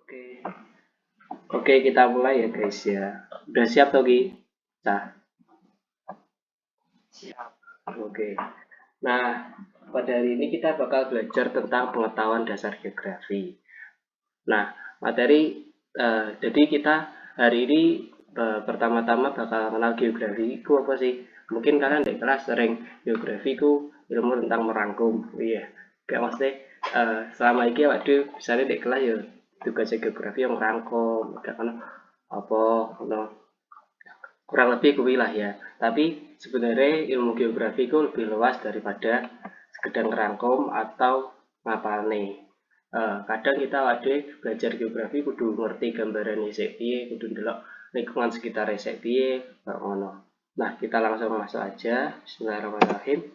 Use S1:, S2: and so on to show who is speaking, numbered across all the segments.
S1: Oke, oke kita mulai ya guys ya. Udah siap toh Ki? Nah,
S2: Siap.
S1: oke. Nah, pada hari ini kita bakal belajar tentang pengetahuan dasar geografi. Nah, materi jadi kita hari ini pertama-tama bakal kenal geografi itu apa sih? Mungkin kalian di kelas sering geografi itu ilmu tentang merangkum. Iya, kayak maksudnya selama ini waduh misalnya di kelas ya tugas geografi yang merangkum, kayak kan apa, no, kurang lebih kuwi lah ya. Tapi sebenarnya ilmu geografi itu lebih luas daripada sekedar ngerangkum atau ngapalne. Kadang kita waduh belajar geografi kudu ngerti gambaran isik piye, kudu ndelok lingkungan sekitar isik piye, kayak ngono. Nah, kita langsung masuk aja. Bismillahirrahmanirrahim.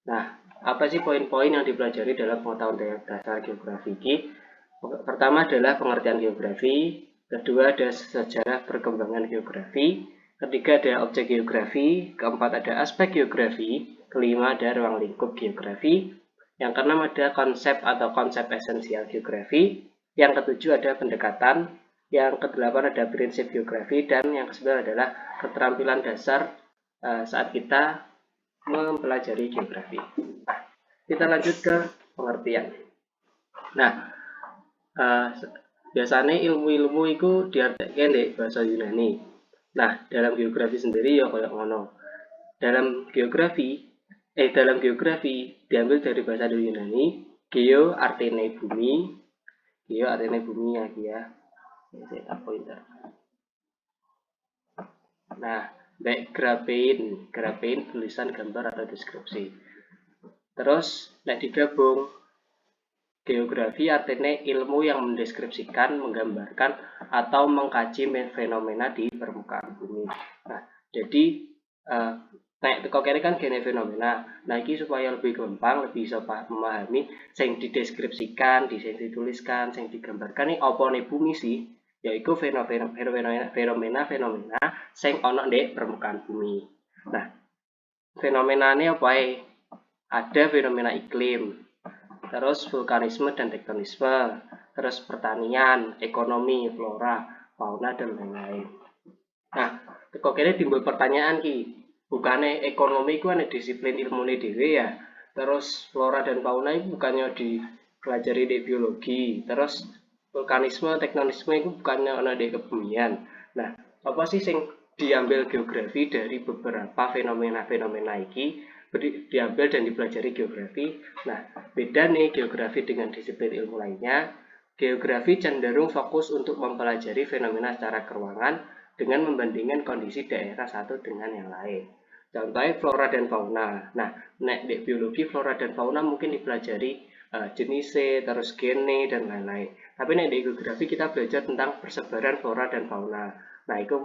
S1: Nah, apa sih poin-poin yang dipelajari dalam pengetahuan dasar geografi ini? Pertama adalah pengertian geografi, kedua ada sejarah perkembangan geografi, ketiga ada objek geografi, keempat ada aspek geografi, kelima ada ruang lingkup geografi, yang keenam ada konsep atau konsep esensial geografi, yang ketujuh ada pendekatan, yang kedelapan ada prinsip geografi, dan yang kesembilan adalah keterampilan dasar saat kita mempelajari geografi. Nah, kita lanjut ke pengertian. Nah, uh, biasanya ilmu-ilmu itu diartikan di bahasa Yunani. Nah, dalam geografi sendiri ya kayak ngono. Dalam geografi diambil dari bahasa Yunani. Geo artinya bumi, geo artinya bumi ya. Pointer. Nah, baik graphein tulisan gambar atau deskripsi. Terus, digabung geografi artinya ilmu yang mendeskripsikan, menggambarkan, atau mengkaji fenomena di permukaan bumi. Nah, jadi kok kira kan gene fenomena. Nah, ini supaya lebih gampang, lebih bisa memahami yang dideskripsikan, yang dituliskan, yang digambarkan ini apa nih bumi sih? Yaitu fenomena yang ono di permukaan bumi. Nah, fenomenanya apa ya? Ada fenomena iklim, terus vulkanisme dan tektonisme, terus pertanian, ekonomi, flora, fauna, dan lain-lain. Nah, kok kira timbul pertanyaan ki, bukannya ekonomi itu ada disiplin ilmu dewe ya, terus flora dan fauna itu bukannya dipelajari di biologi, terus vulkanisme, tektonisme itu bukannya ada di kebumian. Nah, apa sih yang diambil geografi dari beberapa fenomena-fenomena ini diambil dan dipelajari geografi. Nah, beda nih geografi dengan disiplin ilmu lainnya. Geografi cenderung fokus untuk mempelajari fenomena secara keruangan dengan membandingkan kondisi daerah satu dengan yang lain. Contohnya flora dan fauna. Nah, di biologi flora dan fauna mungkin dipelajari jenisnya, terus gene, dan lain-lain. Tapi di geografi kita belajar tentang persebaran flora dan fauna. Nah, itu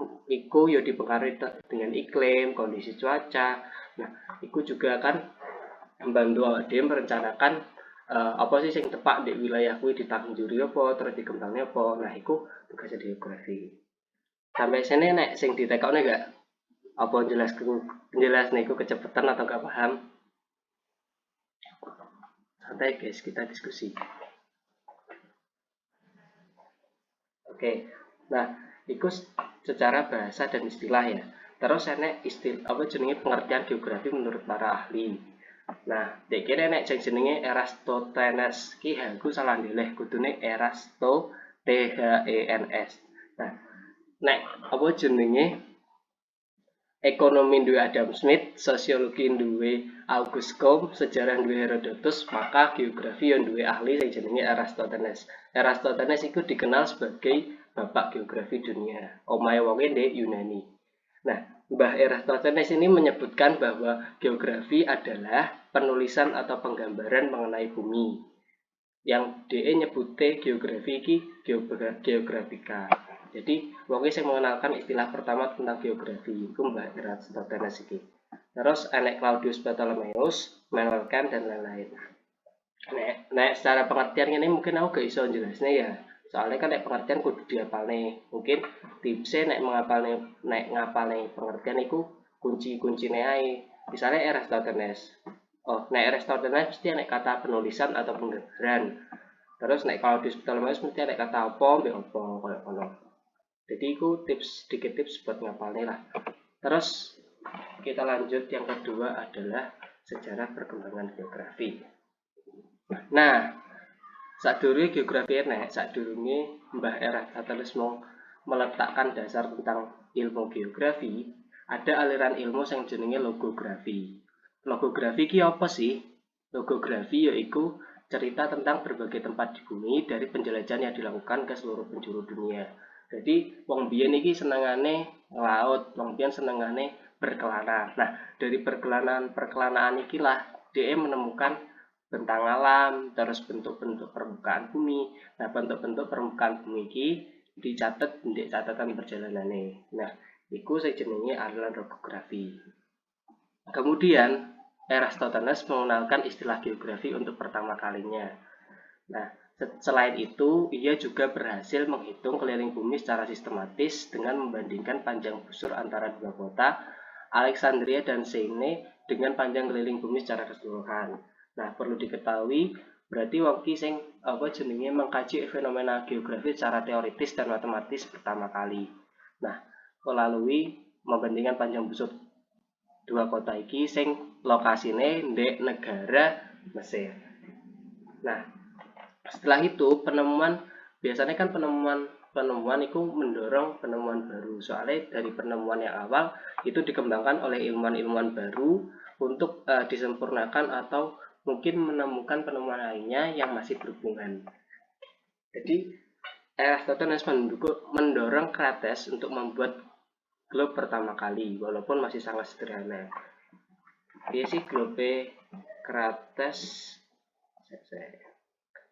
S1: ya dipengaruhi dengan iklim, kondisi cuaca. Nah, itu juga kan membantu awak dhewe merencanakan apa sih yang tepat di wilayah kuwi ditanjuri apa, terus dikembangnya apa. Nah, itu tugas geografi. Sampai sini nek sing ditekokne gak? Apa jelas niku kecepatan atau gak paham? Santai guys, kita diskusi. Oke. Nah, itu secara bahasa dan istilah ya. Terus enek istilah apa jenenge pengertian geografi menurut para ahli. Nah, dek kene enek sing jenenge Eratosthenes. Ki aku salah ndeleh kudune Eratosthenes. Nah, nek apa jenenge ekonomi duwe Adam Smith, sosiologi duwe August Comte, sejarah duwe Herodotus, maka geografi yang duwe ahli yang jenenge Eratosthenes. Eratosthenes itu dikenal sebagai bapak geografi dunia. Omahe wonge di Yunani. Nah, Mbah Eratosthenes ini menyebutkan bahwa geografi adalah penulisan atau penggambaran mengenai bumi. Yang DE nyebute geografi iki geografika. Jadi, wonge sing mengenalkan istilah pertama tentang geografi itu Mbah Eratosthenes iki. Terus enek Claudius Ptolemaeus, Immanuel Kant dan lain-lain. Nek secara pengertian ini mungkin aku gak iso jelasnya ya. Soalnya kan nek pengertian kudu dihafalne. Mungkin tipsnya nek ngapalne pengertian itu kunci-kuncine ae. Misalnya Eratosthenes. Nek Eratosthenes mesti nek kata penulisan atau penggambaran. Terus nek kalau di Ptolemeus mesti ada kata apa mbek apa koyo ngono. Jadi itu sedikit tips buat ngapalnya lah. Terus kita lanjut, yang kedua adalah sejarah perkembangan geografi. Nah, sadurunge geografi enek, sadurunge Mbah Eratosthenes mau meletakkan dasar tentang ilmu geografi, ada aliran ilmu yang jenenge logografi. Logografi ki apa sih? Logografi yaitu cerita tentang berbagai tempat di bumi dari penjelajahan yang dilakukan ke seluruh penjuru dunia. Jadi wong biyen iki senengane laut, wong biyen senengane berkelana. Nah, dari perkelanaan iki lah dia menemukan bentang alam, terus bentuk-bentuk permukaan bumi. Nah, bentuk-bentuk permukaan bumi iki dicatat di catatan perjalanannya. Nah, itu saya jenenge aliran logografi. Kemudian Eratosthenes mengenalkan istilah geografi untuk pertama kalinya. Nah, selain itu, ia juga berhasil menghitung keliling bumi secara sistematis dengan membandingkan panjang busur antara dua kota, Alexandria dan Seine, dengan panjang keliling bumi secara keseluruhan. Nah, perlu diketahui, berarti wong ki sing apa jenenge mengkaji fenomena geografi secara teoritis dan matematis pertama kali. Nah, melalui membandingkan panjang busur dua kota iki sing lokasine ndek negara Mesir. Nah, setelah itu biasanya kan penemuan itu mendorong penemuan baru. Soalnya dari penemuan yang awal itu dikembangkan oleh ilmuwan-ilmuwan baru untuk disempurnakan atau mungkin menemukan penemuan lainnya yang masih berhubungan. Jadi Eratosthenes mendorong Krates untuk membuat globe pertama kali, walaupun masih sangat sederhana. Dia sih globe Krates.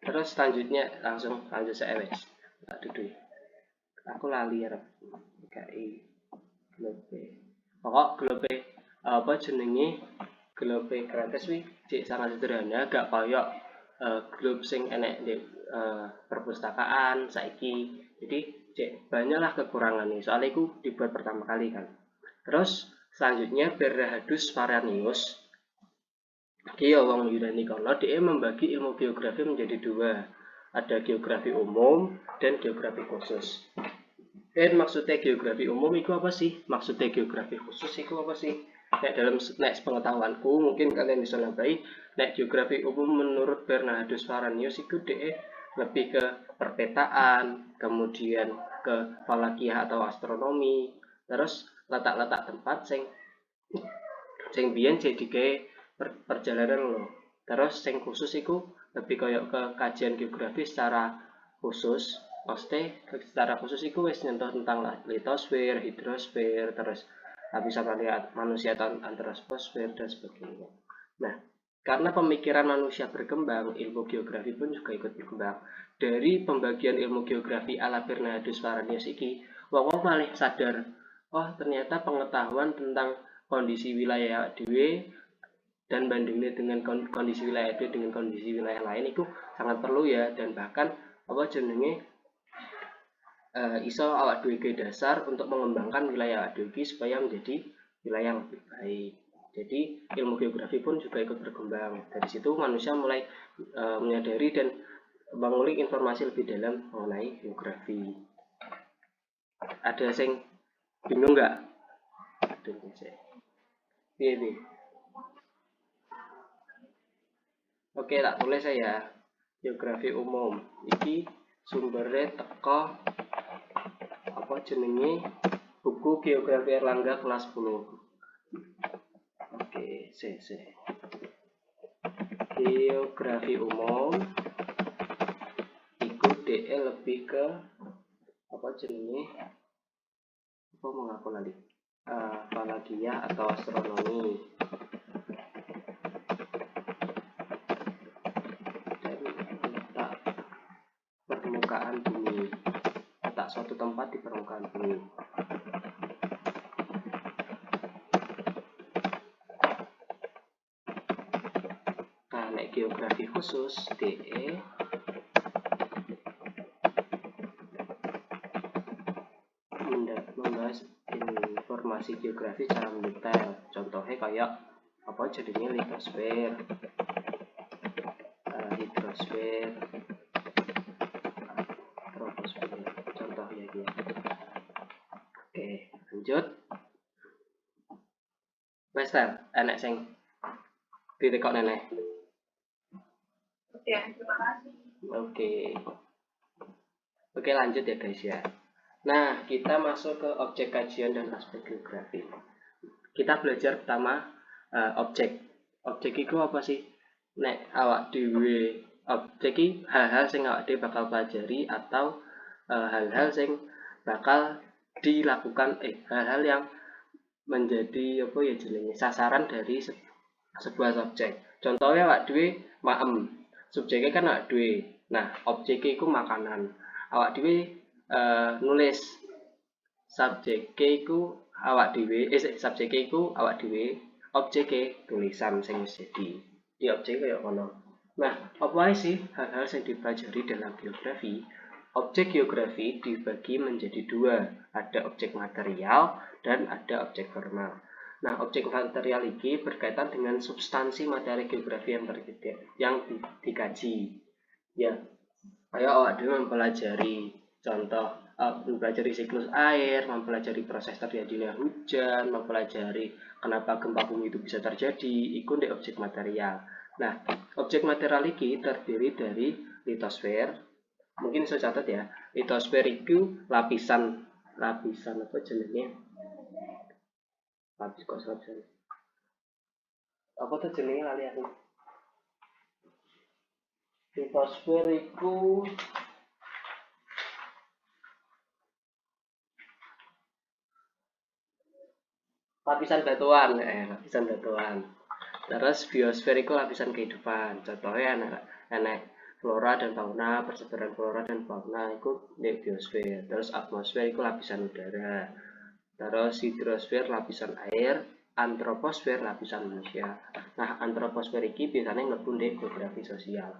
S1: Terus selanjutnya lanjut saya wes. Aduh, aku lali ya. KI globe. Pokok globe apa jenenge globe Krates wi cek sangat sederhana, gak koyok globe sing enek di perpustakaan saiki. Jadi cek banyaklah kekurangannya. Soalnya itu dibuat pertama kali kan. Terus selanjutnya Bernardus Varanius. Iya, wong Yunani kono dia membagi ilmu geografi menjadi dua. Ada geografi umum dan geografi khusus. Dan maksudnya geografi umum itu apa sih? Maksudnya geografi khusus itu apa sih? Dalam pengetahuanku mungkin kalian bisa nambahi. Geografi umum menurut Bernardus Varanius itu dia lebih ke perpetaan, kemudian ke falakiah atau astronomi, terus letak-letak tempat sing biyen jadi perjalanan loh. Terus sing khusus itu lebih kayak ke kajian geografi secara khusus. Maksudnya secara khusus itu wis nyentuh tentang litosfer, hidrosfer, terus lapisan manusia antroposfer dan sebagainya. Nah, karena pemikiran manusia berkembang, ilmu geografi pun juga ikut berkembang. Dari pembagian ilmu geografi ala Bernardus Varanius iki, wong malah sadar, oh ternyata pengetahuan tentang kondisi wilayah dhewe dan bandingnya dengan kondisi wilayah itu dengan kondisi wilayah lain itu sangat perlu ya, dan bahkan apa jenenge iso awak dhewe dasar untuk mengembangkan wilayah awak dhewe supaya menjadi wilayah yang lebih baik. Jadi ilmu geografi pun juga ikut berkembang. Dari situ manusia mulai menyadari dan mengulik informasi lebih dalam mengenai geografi. Ada yang bingung nggak? Iya. Oke, tak tulis saya. Geografi umum. Iki sumbernya teko apa jenenge buku Geografi Erlangga kelas 10. Oke, Geografi umum iku DE lebih ke apa jenenge? Apa mengaku lali? Falakiah atau astronomi. Dan letak permukaan bumi. Letak suatu tempat di permukaan bumi. Nah, geografi khusus DE membahas informasi geografi secara mendetail. Contohnya kayak apa jadinya litosfer, hidrosfer, iki. Oke, lanjut. Wes enek sing ditekok nenek.
S2: Oke, terima kasih.
S1: Oke, lanjut ya guys ya. Nah, kita masuk ke objek kajian dan aspek geografi. Kita belajar pertama objek. Objek itu apa sih? Nek awak dhewe objek iki hal-hal sing awak dhewe bakal pelajari atau hal-hal sing bakal dilakukan hal-hal yang menjadi apa ya jenenge sasaran dari sebuah subjek. Contohnya awak dhewe maem. Subjeknya kan awak dhewe. Nah, objeknya itu makanan. Awak dhewe nulis subjeknya itu awak dhewe, subjeknya itu awak dhewe, objeknya tulisan sing wis jadi. Di objek kaya ngono. Nah, apa sih hal-hal yang dipelajari dalam geografi? Objek geografi dibagi menjadi dua, ada objek material dan ada objek formal. Nah, objek material ini berkaitan dengan substansi materi geografi yang dikaji. Ya, kayak awak dhewe mempelajari contoh mempelajari siklus air, mempelajari proses terjadinya hujan, mempelajari kenapa gempa bumi itu bisa terjadi, itu di objek material. Nah, objek material ini terdiri dari litosfer. Mungkin saya catat ya, litosfer itu lapisan apa jenenge? Lapisan. Apa tuh jenenge lali aku? Litosfer itu lapisan batuan, lapisan batuan. Terus biosfer itu lapisan kehidupan. Contohnya enak flora dan fauna, persebaran flora dan fauna itu di biosfer. Terus atmosfer itu lapisan udara. Terus hidrosfer lapisan air, antroposfer lapisan manusia. Nah, antroposfer ini biasanya mlebu di geografi sosial.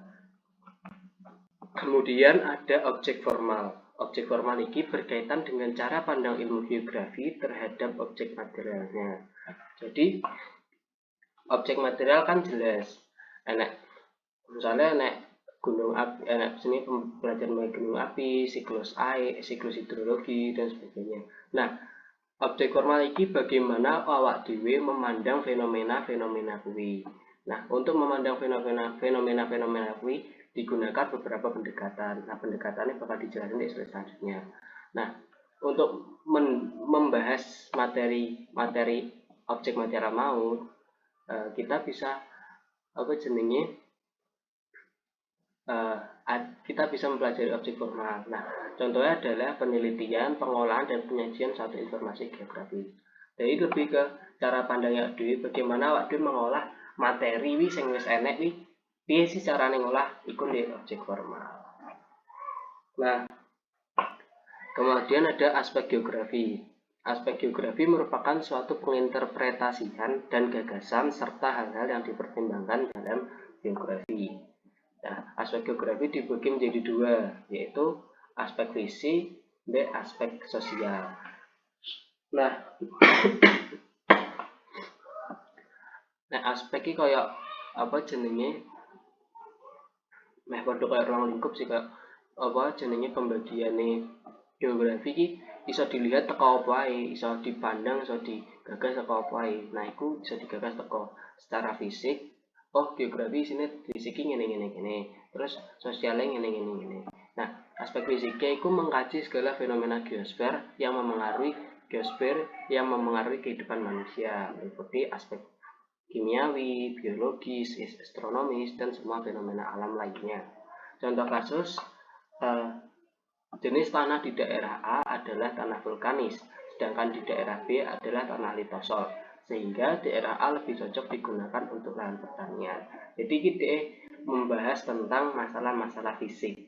S1: Kemudian ada objek formal. Objek formal ini berkaitan dengan cara pandang ilmu geografi terhadap objek materialnya. Jadi objek material kan jelas, misalnya gunung api, sini pembelajaran mengenai gunung api, siklus air, siklus hidrologi dan sebagainya. Nah, objek formal ini bagaimana awak dhewe memandang fenomena-fenomena kuwi. Nah, untuk memandang fenomena-fenomena kuwi digunakan beberapa pendekatan. Nah, pendekatannya bakal dijelaskan di slide selanjutnya. Nah, untuk membahas materi objek material mau, kita bisa kita bisa mempelajari objek formal. Nah, contohnya adalah penelitian, pengolahan, dan penyajian suatu informasi geografi. Jadi lebih ke cara pandangnya dhewe, bagaimana awak dhewe mengolah materi sing wis enek piye sih carane ngolah iku di objek formal. Nah, kemudian ada aspek geografi. Aspek geografi merupakan suatu penginterpretasian dan gagasan serta hal-hal yang dipertimbangkan dalam geografi. Nah, aspek geografi dibagi menjadi dua, yaitu aspek fisik dan aspek sosial. Nah, aspek ini kayak apa jenenge? Padha kaya ruang lingkup sih, kayak apa jenenge pembagiane geografi iki bisa dilihat teko apa ae, bisa dipandang, bisa digagas teko apa ae. Nah, iku bisa digagas teko secara fisik. Oh, geografi sini fisiknya ngene. Terus sosialnya ngene. Nah, aspek fisiknya itu mengkaji segala fenomena geosfer yang mempengaruhi kehidupan manusia, meliputi aspek kimiawi, biologis, astronomis, dan semua fenomena alam lainnya. Contoh kasus, jenis tanah di daerah A adalah tanah vulkanis, sedangkan di daerah B adalah tanah litosol, sehingga daerah A lebih cocok digunakan untuk lahan pertanian. Jadi kita membahas tentang masalah-masalah fisik.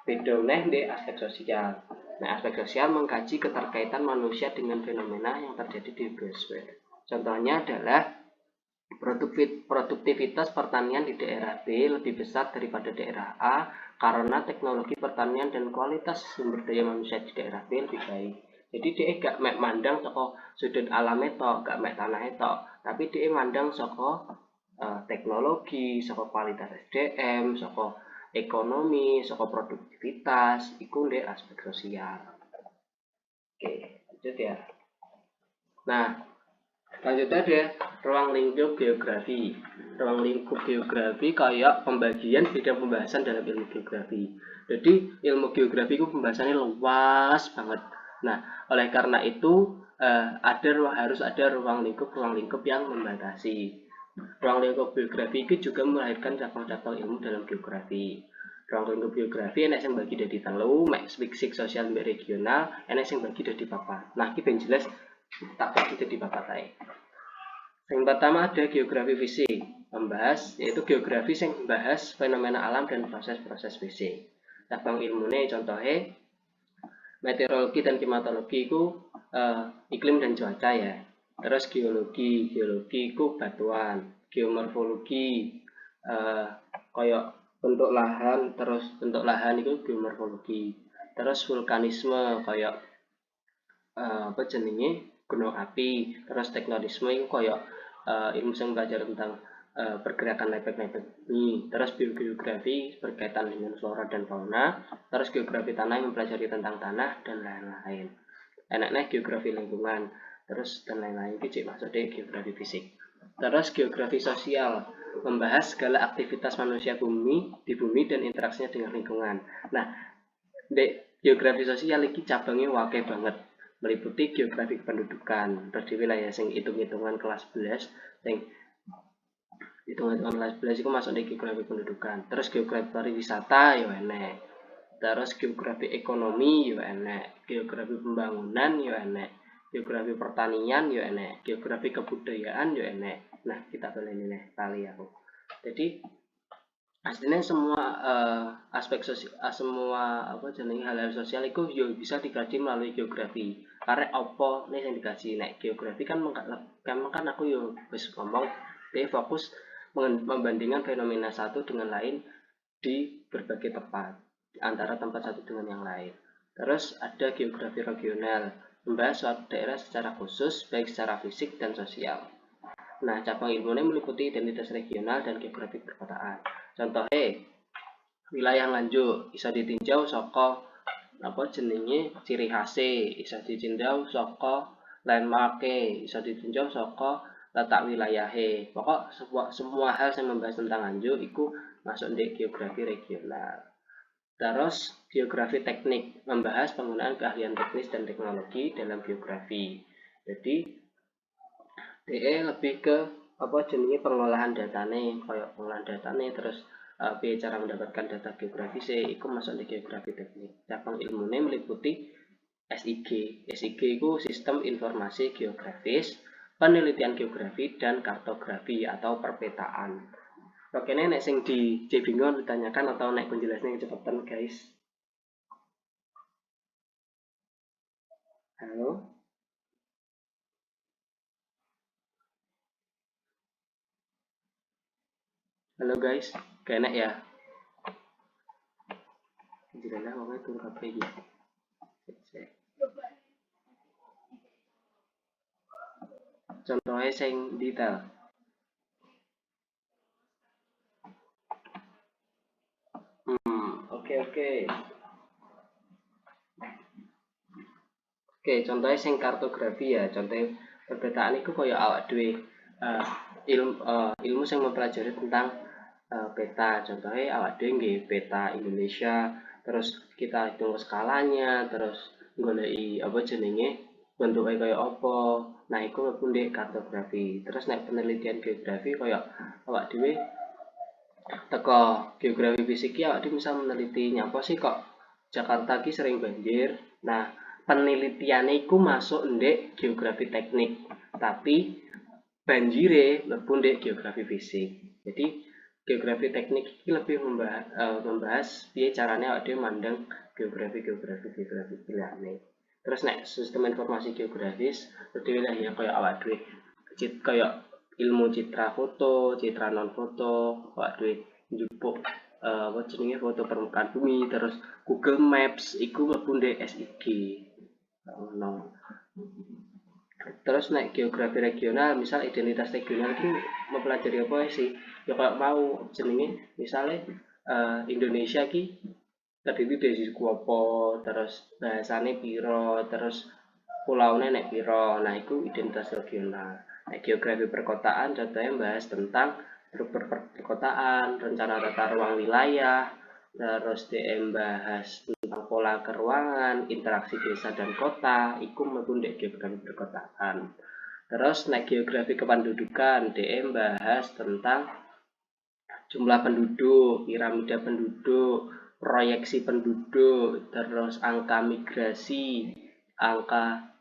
S1: Bedanya di aspek sosial. Nah, aspek sosial mengkaji keterkaitan manusia dengan fenomena yang terjadi di biosfer. Contohnya adalah produktivitas pertanian di daerah B lebih besar daripada daerah A karena teknologi pertanian dan kualitas sumber daya manusia di daerah B lebih baik. Jadi dia gak mek mandang saka sudut alam itu, gak mek tanah itu, tapi dia mandang saka teknologi, saka kualitas SDM, saka ekonomi, saka produktivitas, iku ndek aspek sosial. Oke, lanjut ya. Nah, selanjutnya ada ruang lingkup geografi. Ruang lingkup geografi kayak pembagian bidang pembahasan dalam ilmu geografi. Jadi ilmu geografi itu pembahasannya luas banget. Nah, oleh karena itu harus ada ruang lingkup yang membatasi. Ruang lingkup geografi itu juga melahirkan cabang-cabang ilmu dalam geografi. Ruang lingkup geografi enak yang bagi dari telu, mek fisik sosial regional, enak yang bagi dari papat. Nah, ini ben jelas tak bagi dari papat ae. Yang pertama ada geografi fisik, membahas yaitu geografi yang membahas fenomena alam dan proses-proses fisik. Cabang ilmune contohnya meteorologi dan klimatologi itu iklim dan cuaca ya. Terus geologi itu batuan, geomorfologi kayak bentuk lahan, terus bentuk lahan itu geomorfologi. Terus vulkanisme kayak apa jenenge gunung api, terus tektonisme itu kayak ilmu yang belajar tentang pergerakan lepek-lepek bumi. Terus biogeografi berkaitan dengan flora dan fauna, terus geografi tanah yang mempelajari tentang tanah dan lain-lain. Enaknya geografi lingkungan, terus dan lain-lain itu masuk di geografi fisik. Terus geografi sosial membahas segala aktivitas manusia di bumi dan interaksinya dengan lingkungan. Nah, di geografi sosial ini cabangnya wakil banget, meliputi geografi pendudukan, terus di wilayah sing hitung-hitungan kelas 11, sing hitung-hitungan kelas 11 itu masuk di geografi pendudukan. Terus geografi pariwisata ya enek. Terus geografi ekonomi ya enek, geografi pembangunan ya enek, geografi pertanian ya enek, geografi kebudayaan ya enek. Nah, kita boleh ini kali aku. Jadi aslinya semua aspek sosial, semua apa jenenge hal-hal sosial itu yo bisa dikaji melalui geografi. Karena apa nih yang dikaji nek geografi kan kan aku yo wis ngomong dia fokus membandingkan fenomena satu dengan lain di berbagai tempat, antara tempat satu dengan yang lain. Terus ada geografi regional, membahas suatu daerah secara khusus baik secara fisik dan sosial. Nah, cabang ilmunya meliputi identitas regional dan geografi perkotaan. Contohnya, wilayah Nganjuk bisa ditinjau saka apa jenenge ciri khase, bisa ditinjau saka landmarke, bisa ditinjau saka letak wilayahe. Pokok semua hal yang membahas tentang Nganjuk itu masuk di geografi regional. Terus geografi teknik membahas penggunaan keahlian teknis dan teknologi dalam geografi. Jadi DE lebih ke apa jenenge pengolahan datane, kayak pengolahan datane terus cara mendapatkan data geografis itu masuk di geografi teknik. Cabang ilmunya meliputi SIG. SIG itu sistem informasi geografis, penelitian geografi dan kartografi atau perpetaan. Oke, nek sing di bingung ditanyakan atau nek penjelasnya kecepatan guys. Halo. Halo guys, kayaknya ya. Jadilah ngomongnya turun kabeh iki. Contohnya sing detail. Oke. Oke, contohnya sing kartografi ya. Contohnya perpetaan itu kayak awak dhewe ilmu yang mempelajari tentang peta. Contohnya awak dhewe nggih peta Indonesia, terus kita hitung skalanya, terus goleki apa jenenge bentuknya kayak apa. Nah, itu mlebu ndek kartografi. Terus nek penelitian geografi kayak awak dhewe teko geografi fisik ya awak dhewe bisa meneliti nyapa sih kok Jakarta ki sering banjir. Nah, penelitiannya itu masuk ndek geografi teknik, tapi banjire mlebu ndek geografi fisik. Jadi geografi teknik ini lebih membahas piye caranya awake dhewe mandang geografi liyane. Terus nek sistem informasi geografis dhewe lah ya kaya awake dhewe kaya ilmu citra foto, citra non foto, awake dhewe njupuk apa jenenge foto permukaan bumi, terus Google Maps iku mlebu ndek SIG. Ngono. Terus naik geografi regional, misal identitas regional itu mempelajari apa sih? Ya kayak mau jenenge misalnya Indonesia ki terdiri dari suku apa, terus bahasane piro, terus pulaune nek piro. Nah, iku identitas regional. Nek geografi perkotaan contohnya bahas tentang struktur perkotaan, rencana tata ruang wilayah, terus DM bahas tentang pola keruangan, interaksi desa dan kota, iku mlebu ndek geografi perkotaan. Terus nek geografi kependudukan, DM bahas tentang jumlah penduduk, piramida penduduk, proyeksi penduduk, terus angka migrasi, angka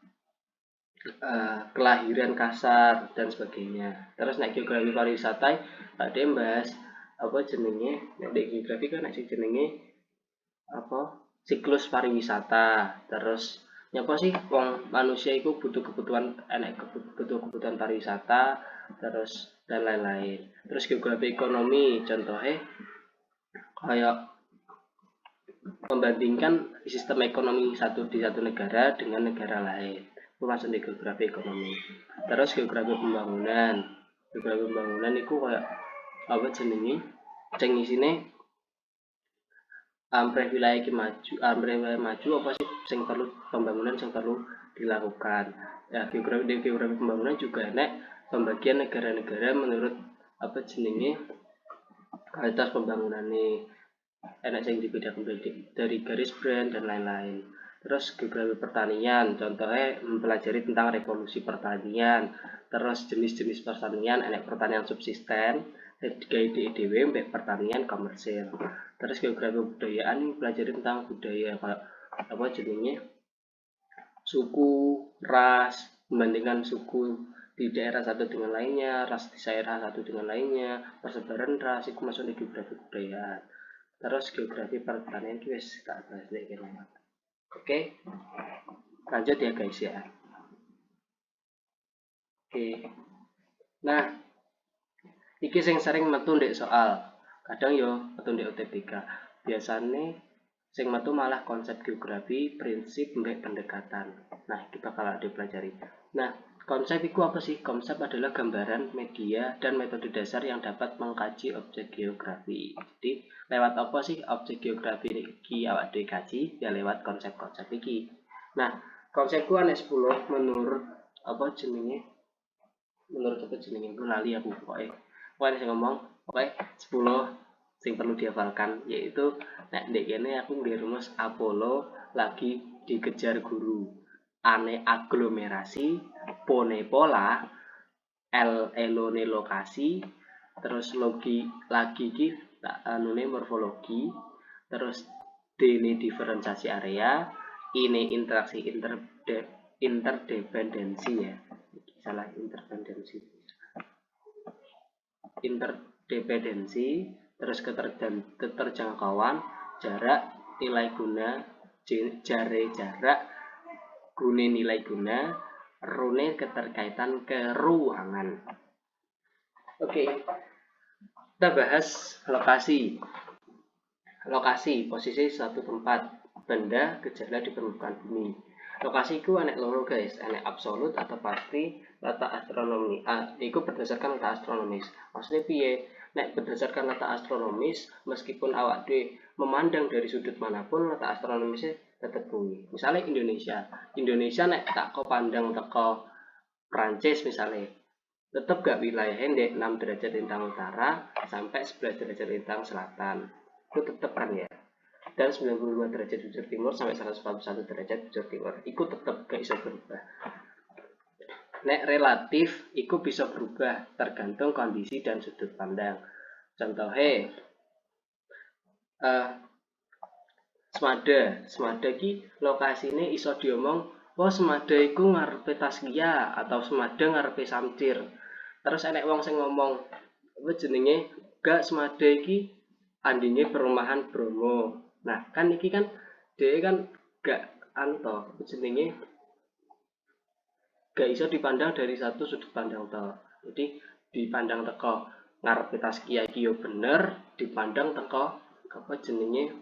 S1: kelahiran kasar dan sebagainya. Terus nek geografi pariwisata ada yang bahas apa jenenge, nek geografi kan nek jenenge apa siklus pariwisata. Terus nyapa sih wong manusia itu butuh kebutuhan butuh kebutuhan pariwisata terus dan lain-lain. Terus geografi ekonomi contohnya kayak membandingkan sistem ekonomi di satu negara dengan negara lain. Itu masuk di geografi ekonomi. Terus geografi pembangunan. Geografi pembangunan itu kayak apa jenenge? Sing isine wilayah iki maju, wilayah maju apa sih sing perlu pembangunan sing perlu dilakukan. Ya, geografi pembangunan juga nek pembagian negara-negara menurut apa jenenge kualitas pembangunannya. Enak yang dibedakan dari garis brand dan lain-lain. Terus geografi pertanian, contohnya mempelajari tentang revolusi pertanian. Terus jenis-jenis pertanian, enak pertanian subsisten, gaya DW, pertanian komersil. Terus geografi budayaan, mempelajari tentang budaya kayak apa jenisnya, suku, ras, membandingkan suku di daerah satu dengan lainnya, ras di daerah satu dengan lainnya, persebaran ras, itu masuk di geografi budayaan. Terus geografi pertanian itu wis tak bahas lagi. Oke, lanjut ya guys ya. Oke, nah iki sing sering metu ndek soal, kadang yo metu ndek UTBK. Biasanya sing metu malah konsep geografi, prinsip, mbek pendekatan. Nah, kita bakal dipelajari. Nah, konsep itu apa sih? Konsep adalah gambaran, media, dan metode dasar yang dapat mengkaji objek geografi. Jadi, lewat apa sih objek geografi iki awak dhewe kaji? Ya lewat konsep-konsep iki. Nah, konsepku ana 10 menurut apa jenenge? Menurut apa jenenge? Gue lali aku pokoke. Pokoke sing ngomong, pokoke 10 sing perlu dihafalkan yaitu nek ndek kene aku nggih rumus Apollo lagi dikejar guru. Ane aglomerasi, pone pola, elone lokasi, terus logi lagi ki anune morfologi, terus dene diferensiasi area, ini interaksi interdependensi ya. Salah interdependensi, terus keterjangkauan, jarak, nilai guna, jarak, gune nilai guna, rune keterkaitan keruangan. Oke, kita bahas lokasi. Lokasi, posisi suatu tempat, benda, gejala di permukaan bumi. Lokasi itu enek loro guys, enek absolut atau pasti, letak astronomi. Itu berdasarkan letak astronomis. Maksudnya piye? Nek berdasarkan letak astronomis, meskipun awak dhewe memandang dari sudut manapun, letak astronomisnya tetap bumi. Misalnya Indonesia nek tak kau pandang teko Prancis misalnya, tetap gak wilayahnya ndek 6 derajat lintang utara sampai 11 derajat lintang selatan. Itu tetap kan ya. Dan 95 derajat bujur timur sampai 141 derajat bujur timur. Itu tetap gak bisa berubah. Nek relatif, itu bisa berubah tergantung kondisi dan sudut pandang. Contohnya, Semada ki lokasine iso diomong, oh Semada iku ngarepe Taskia atau Semada ngarepe Samcir. Terus enek wong sing ngomong, apa jenenge? Gak Semada iki andine perumahan Bromo. Nah, kan iki kan dhewe kan gak anto, apa jenenge? Gak iso dipandang dari satu sudut pandang to. Jadi dipandang teko ngarepe Taskia iki yo bener, dipandang teko apa jenenge?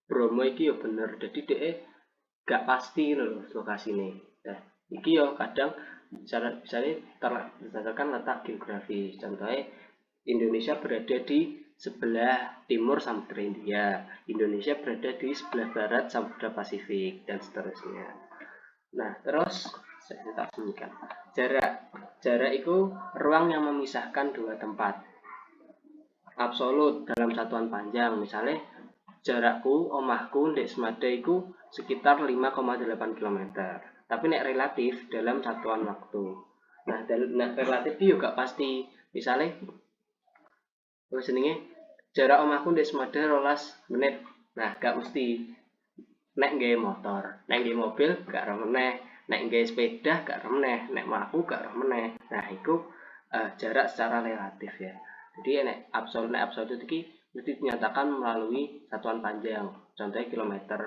S1: Bromo iki yo bener, jadi dhek gak pasti lho lokasine. Nah, iki yo kadang misalnya berdasarkan letak geografis. Contohnya Indonesia berada di sebelah timur Samudra India, Indonesia berada di sebelah barat Samudra Pasifik dan seterusnya. Nah, terus saya tak sembunyikan. Jarak itu ruang yang memisahkan dua tempat. Absolut dalam satuan panjang. Misalnya jarakku omahku ndek Semada iku sekitar 5,8 km. Tapi nek relatif dalam satuan waktu. Nah, relatif itu juga pasti. Misalnya jenenge jarak omahku ndek Semada 12 menit. Nah, gak mesti. Nek nggawe motor, nek nggawe mobil gak ro meneh, nek nggawe sepeda gak ro meneh, nek mlaku gak ro meneh. Nah, iku jarak secara relatif ya. Jadi nek absolut iki mesti dinyatakan melalui satuan panjang, contohnya kilometer.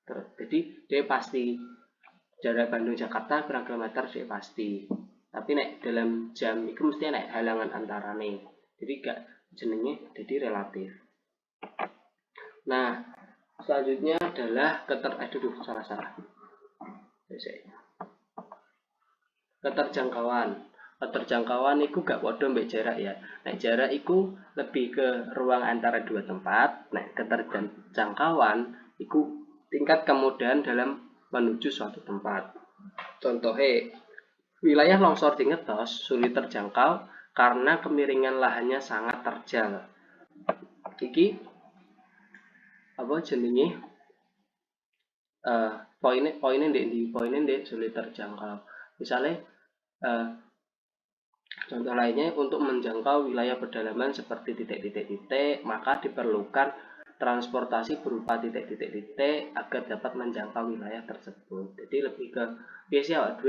S1: Terus, jadi dia pasti jarak Bandung Jakarta berapa kilometer dia pasti. Tapi nek dalam jam itu mesti nek halangan antarane. Jadi gak jenenge jadi relatif. Nah, selanjutnya adalah keterjangkauan. Keterjangkauan itu gak padha mbek jarak ya. Nek jarak itu lebih ke ruang antara dua tempat. Nek keterjangkauan itu tingkat kemudahan dalam menuju suatu tempat. Contohnya, wilayah longsor di Ngetos sulit terjangkau karena kemiringan lahannya sangat terjal. Iki apa jenenge? Poinnya ndek sulit terjangkau. Misalnya contoh lainnya untuk menjangkau wilayah pedalaman seperti titik-titik-titik, maka diperlukan transportasi berupa titik-titik-titik agar dapat menjangkau wilayah tersebut. Jadi lebih ke biasa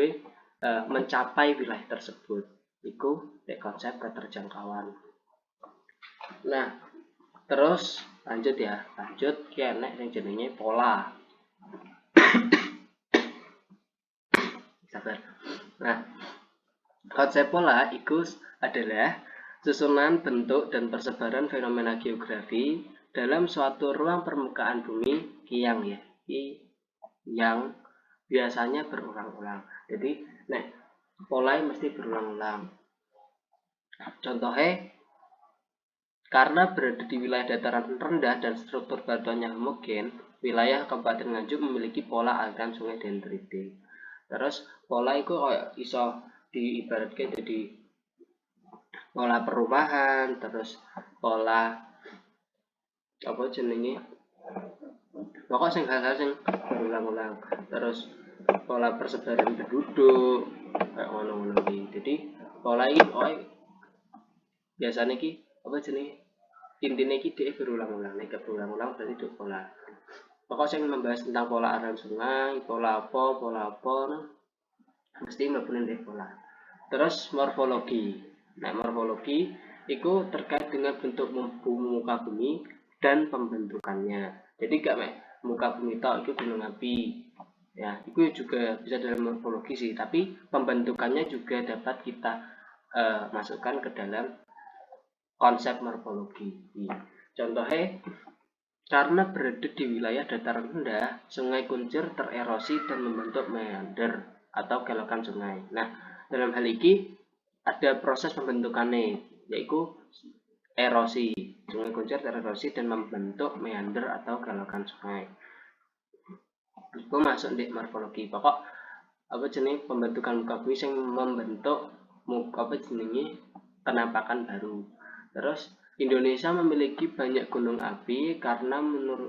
S1: mencapai wilayah tersebut. Iku konsep keterjangkauan. Nah, terus lanjut ki enek yang jenenge pola. Sabar. Nah, konsep pola itu adalah susunan bentuk dan persebaran fenomena geografi dalam suatu ruang permukaan bumi yang biasanya berulang-ulang. Jadi, pola mesti berulang-ulang. Contohnya, karena berada di wilayah dataran rendah dan struktur batuannya homogen, wilayah Kabupaten Nganjuk memiliki pola aliran sungai dendritik. Terus pola itu iso diibaratkan jadi pola perubahan, terus pola apa jenenge? Pokok hal-hal sing berulang-ulang. Terus pola persebaran penduduk kayak ngono-ngono iki. Jadi pola iki biasanya iki apa jenenge? Intinya iki dhek berulang-ulang. Nek berulang-ulang berarti itu pola. Pokok sing membahas tentang pola aliran sungai, pola apa, mesti mlebu ndek pola. Terus morfologi. Nah, morfologi itu terkait dengan bentuk muka bumi dan pembentukannya. Jadi gak muka bumi tok itu gunung api. Ya, itu juga bisa dalam morfologi sih, tapi pembentukannya juga dapat kita masukkan ke dalam konsep morfologi. Contohnya, karena berada di wilayah dataran rendah, sungai Kuncir tererosi dan membentuk meander atau kelokan sungai. Nah, dalam hal ini ada proses pembentukannya, yaitu erosi. Sungai Kuncir tererosi dan membentuk meander atau kelokan sungai. Itu masuk di morfologi. Pokok apa jenis pembentukan muka bumi yang membentuk muka apa jenisnya penampakan baru. Terus Indonesia memiliki banyak gunung api karena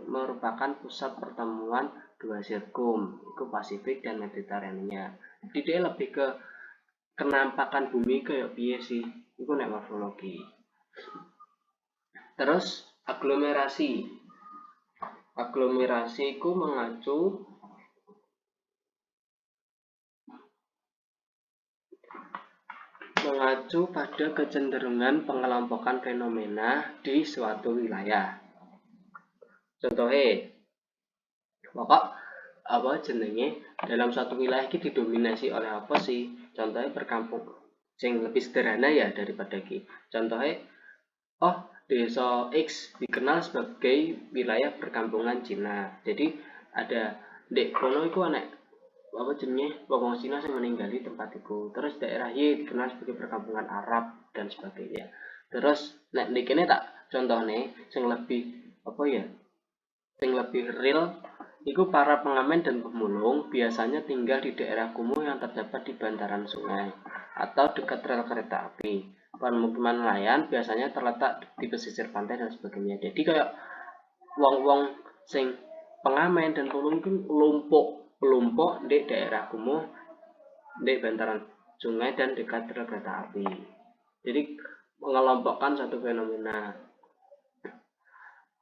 S1: merupakan pusat pertemuan dua sirkum, itu Pasifik dan Mediterania. Jadi dia lebih ke kenampakan bumi kayak piye sih, itu nek morfologi. Terus aglomerasi. Aglomerasi itu mengacu pada kecenderungan pengelompokan fenomena di suatu wilayah. Contohnya, pokok apa jenenge dalam suatu wilayah ini didominasi oleh apa sih? Contohnya berkampung. Yang lebih sederhana ya daripada iki. Contohnya, desa X dikenal sebagai wilayah perkampungan Cina. Jadi ada dek kono iku anak apa jenenge wong Cina yang meninggali tempat itu. Terus daerah Y dikenal sebagai perkampungan Arab dan sebagainya. Terus nek kene tak contohnya yang lebih apa ya? Yang lebih real Iku para pengamen dan pemulung biasanya tinggal di daerah kumuh yang terdapat di bantaran sungai atau dekat rel kereta api. Pemukiman nelayan biasanya terletak di pesisir pantai dan sebagainya. Jadi kayak wong-wong sing pengamen dan pemulung itu lumpuk di daerah kumuh, di bantaran sungai dan dekat rel kereta api. Jadi mengelompokkan satu fenomena.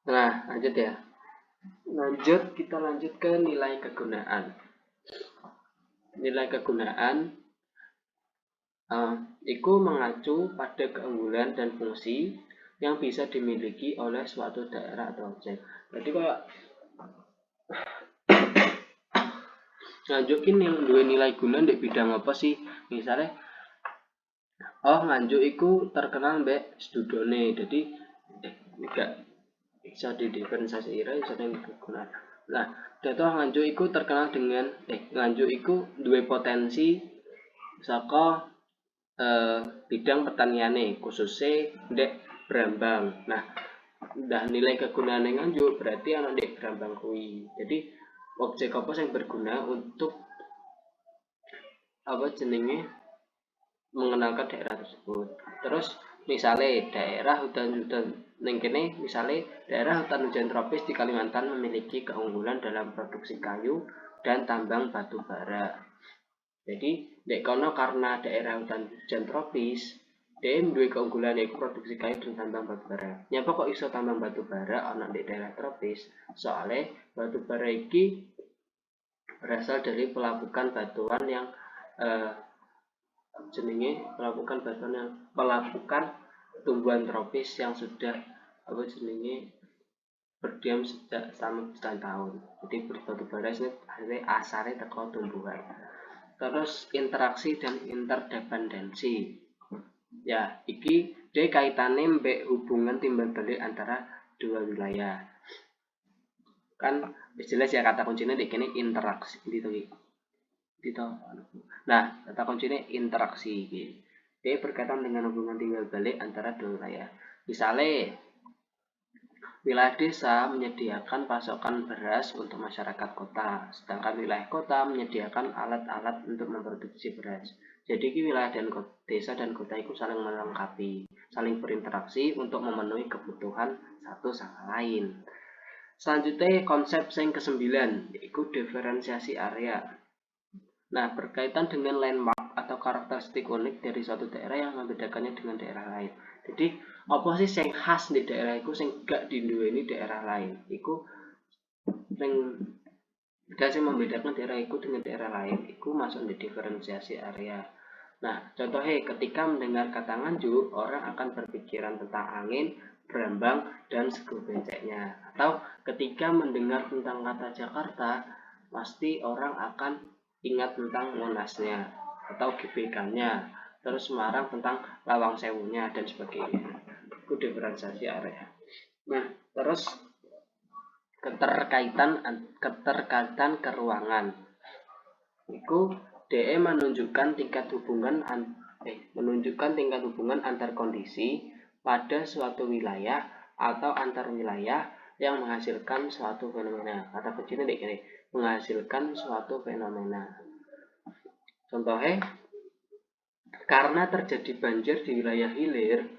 S1: Nah, lanjut ya. Kita lanjut ke nilai kegunaan. Nilai kegunaan itu mengacu pada keunggulan dan fungsi yang bisa dimiliki oleh suatu daerah atau objek. Jadi kayak nganjuk ini dua nilai guna di bidang apa sih? Misalnya, nganjuk itu terkenal mbak studone, jadi enggak bisa didiferensiasi bisa dengan kegunaan. Nah, data nganjuk itu terkenal dengan nganjuk itu dua potensi saka bidang pertaniane khususnya ndek Brambang. Nah, nilai kegunaan nganjuk berarti ana ndek Brambang kuwi. Jadi objek apa yang berguna untuk mengenalkan daerah tersebut. Terus misalnya daerah hutan-hutan ning kene, misalnya daerah hutan hujan tropis di Kalimantan memiliki keunggulan dalam produksi kayu dan tambang batu bara. Jadi dek kono karena daerah hutan hujan tropis, dia duwe keunggulan yaitu produksi kayu dan tambang batu bara. Nyapa kok iso tambang batu bara ana di daerah tropis? Soalnya batu bara iki berasal dari pelapukan batuan yang pelapukan tumbuhan tropis yang sudah berdiam sejak selama jutaan tahun. Jadi batu bara ini asalnya teko tumbuhan. Terus interaksi dan interdependensi. Ya, iki dia kaitannya mbek hubungan timbal balik antara dua wilayah. Kan jelas ya kata kuncinya di sini interaksi gitu. Nah, kata kuncinya interaksi. Dia berkaitan dengan hubungan timbal balik antara dua wilayah. Misalnya, wilayah desa menyediakan pasokan beras untuk masyarakat kota, sedangkan wilayah kota menyediakan alat-alat untuk memproduksi beras. Jadi wilayah dan desa dan kota itu saling melengkapi, saling berinteraksi untuk memenuhi kebutuhan satu sama lain. Selanjutnya konsep yang ke-9, yaitu diferensiasi area. Nah, berkaitan dengan landmark atau karakteristik unik dari suatu daerah yang membedakannya dengan daerah lain. Jadi, apa sih yang khas di daerah itu yang gak diduweni daerah lain? Iku yang membedakan daerah itu dengan daerah lain. Iku masuk di diferensiasi area. Nah, contohnya ketika mendengar kata nganjuk, orang akan berpikiran tentang angin, Brambang, dan sego beceknya. Atau ketika mendengar tentang kata Jakarta, pasti orang akan ingat tentang Monasnya atau GBK-nya, terus Semarang tentang Lawang Sewunya dan sebagainya. Itu diferensiasi area. Nah, terus keterkaitan keruangan. Itu DE menunjukkan tingkat hubungan antar kondisi pada suatu wilayah atau antar wilayah yang menghasilkan suatu fenomena. Kata kuncinya ini menghasilkan suatu fenomena. Contohnya, karena terjadi banjir di wilayah hilir,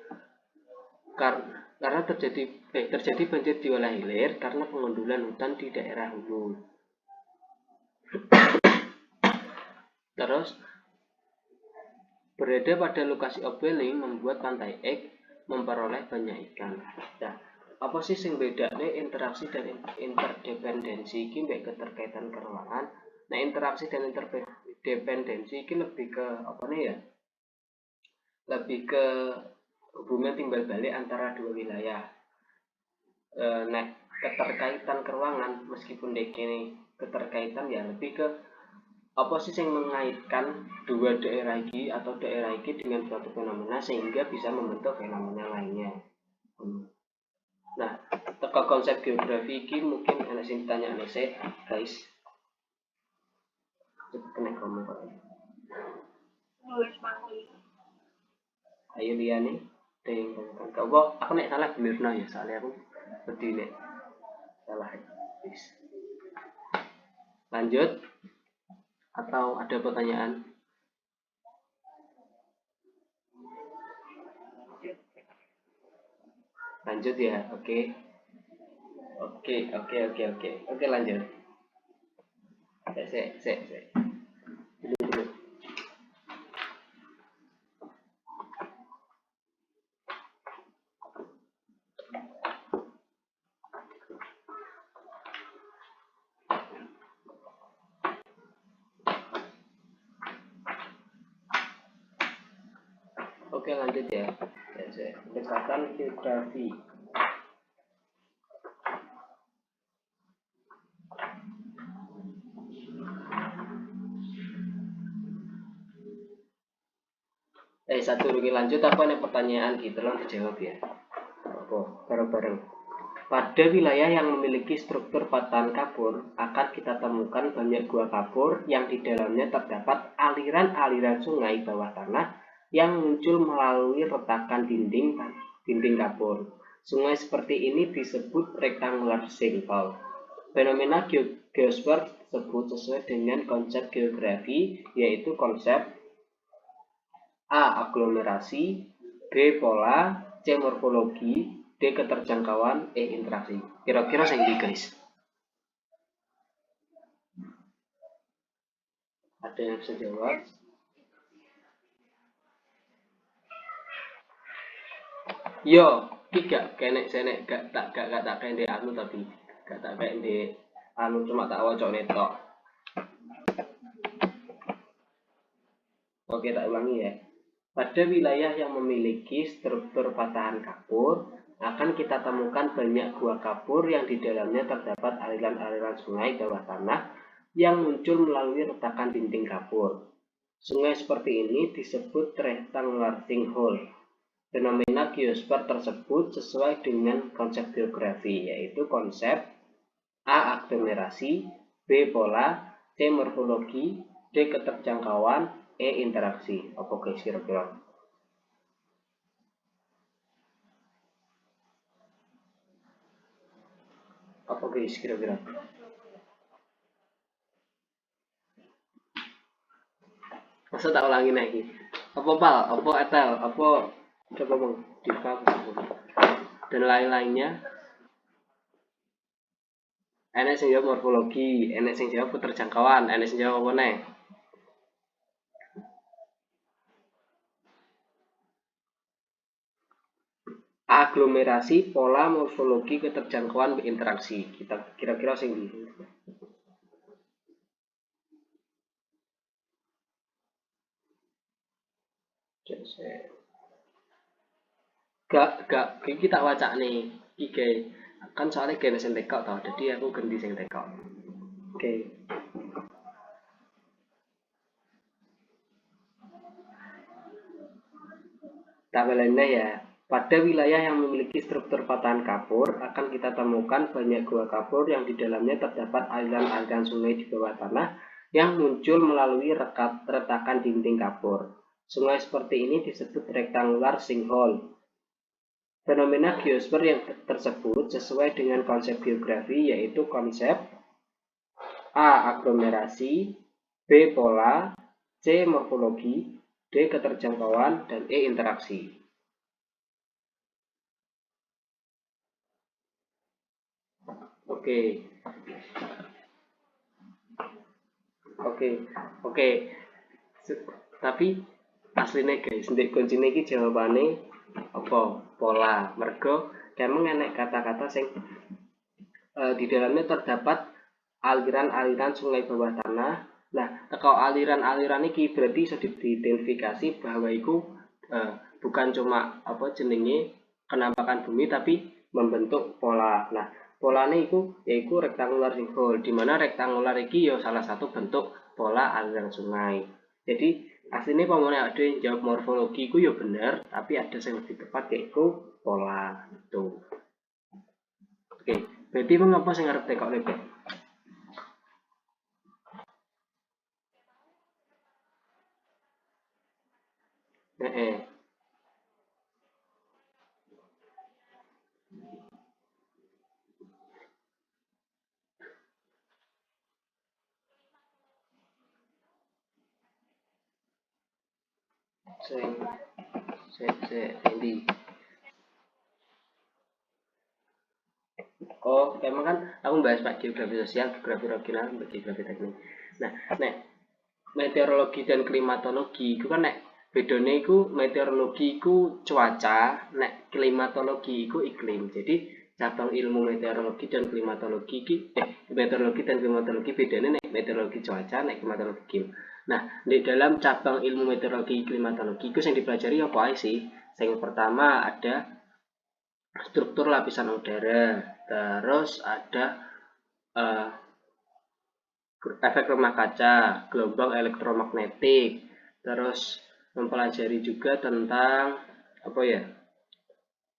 S1: karena terjadi banjir di wilayah hilir karena pengundulan hutan di daerah hulu. Terus berada pada lokasi obelisk membuat pantai X memperoleh banyak ikan. Nah, apa sih yang bedanya interaksi dan interdependensi ini mbek keterkaitan keruangan? Nah, interaksi dan interdependensi ini lebih ke apa nih ya? Lebih ke hubungan timbal balik antara dua wilayah. Nah, keterkaitan keruangan meskipun ini keterkaitan ya lebih ke apa sih yang mengaitkan dua daerah ini atau daerah ini dengan suatu fenomena sehingga bisa membentuk fenomena lainnya. Nah, teka konsep geografi ini mungkin ada yang ditanya saya, guys. Coba kena kamu Pak. Ayo liane, kau aku nek salah bener ya soalnya aku berdiri salah. Lanjut atau ada pertanyaan? Lanjut ya, oke. Oke, lanjut. Sek. Dulu. Oke, lanjut ya. Pendekatan geografi. Satu lagi lanjut apa nih pertanyaan gitu lah dijawab ya. Bareng-bareng. Pada wilayah yang memiliki struktur patahan kapur, akan kita temukan banyak gua kapur yang di dalamnya terdapat aliran-aliran sungai bawah tanah yang muncul melalui retakan dinding kapur. Sungai seperti ini disebut rectangular sinkhole. Fenomena geosfer tersebut sesuai dengan konsep geografi, yaitu konsep A. Aglomerasi, B. Pola, C. Morfologi, D. Keterjangkauan, E. Interaksi. Kira-kira saya ini guys. Ada yang bisa jawab? Yo, gak kene senek gak tak kene anu tapi gak tak kene anu cuma tak wocok netok. Oke, tak ulangi ya. Pada wilayah yang memiliki struktur patahan kapur, akan kita temukan banyak gua kapur yang di dalamnya terdapat aliran-aliran sungai bawah tanah yang muncul melalui retakan dinding kapur. Sungai seperti ini disebut rectangular sinkhole. Fenomena geosfer tersebut sesuai dengan konsep geografi, yaitu konsep A. Aglomerasi, B. Pola, C. Morfologi, D. Keterjangkauan, E. Interaksi. Apa guys kira-kira? Apa guys kira-kira? Masa tak ulangi lagi? Apa pal? Apa etel? Apa coba bang? Diva dan lain-lainnya? Enek sing jawab morfologi, enek sing jawab keterjangkauan, enek sing jawab apa nih? Aglomerasi, pola, morfologi, keterjangkauan, interaksi. Kita kira-kira sing di. Gak, kita wacak nih. Iki kan soalnya gene sing tekok tau, jadi aku ganti sing tekok. Oke. Tabelnya ya. Pada wilayah yang memiliki struktur patahan kapur, akan kita temukan banyak gua kapur yang di dalamnya terdapat aliran-aliran sungai di bawah tanah yang muncul melalui retakan dinding kapur. Sungai seperti ini disebut rectangular sinkhole. Fenomena geosfer yang tersebut sesuai dengan konsep geografi, yaitu konsep A. Aglomerasi, B. Pola, C. Morfologi, D. Keterjangkauan, dan E. Interaksi. Oke. Tapi aslinya guys, ndek kuncine iki jawabane apa? Pola. Mergo kemeng enek kata-kata sing di dalamnya terdapat aliran-aliran sungai bawah tanah. Nah, teko aliran-aliran iki berarti sudah diidentifikasi bahwa itu bukan cuma apa jenenge kenampakan bumi tapi membentuk pola. Nah, polanya itu yaitu rectangular sinkhole, di mana rectangular iki ya salah satu bentuk pola aliran sungai. Jadi aslinya pamane ada yang jawab morfologi itu ya benar, tapi ada yang lebih tepat yaitu pola itu. Oke, berarti mengapa sing arep tekok lebih? Heeh. Ini. Oh, emang kan aku bahas Pak geografi sosial, geografi regional, geografi teknik. Nah, nek meteorologi dan klimatologi itu kan nek bedone iku meteorologi iku cuaca, nek klimatologi iku iklim. Jadi cabang ilmu meteorologi dan klimatologi meteorologi dan klimatologi bedanya nek meteorologi cuaca, nek klimatologi iklim. Nah, di dalam cabang ilmu meteorologi klimatologi itu yang dipelajari apa aja sih? Yang pertama ada struktur lapisan udara, terus ada uh, efek rumah kaca, gelombang elektromagnetik, terus mempelajari juga tentang apa ya,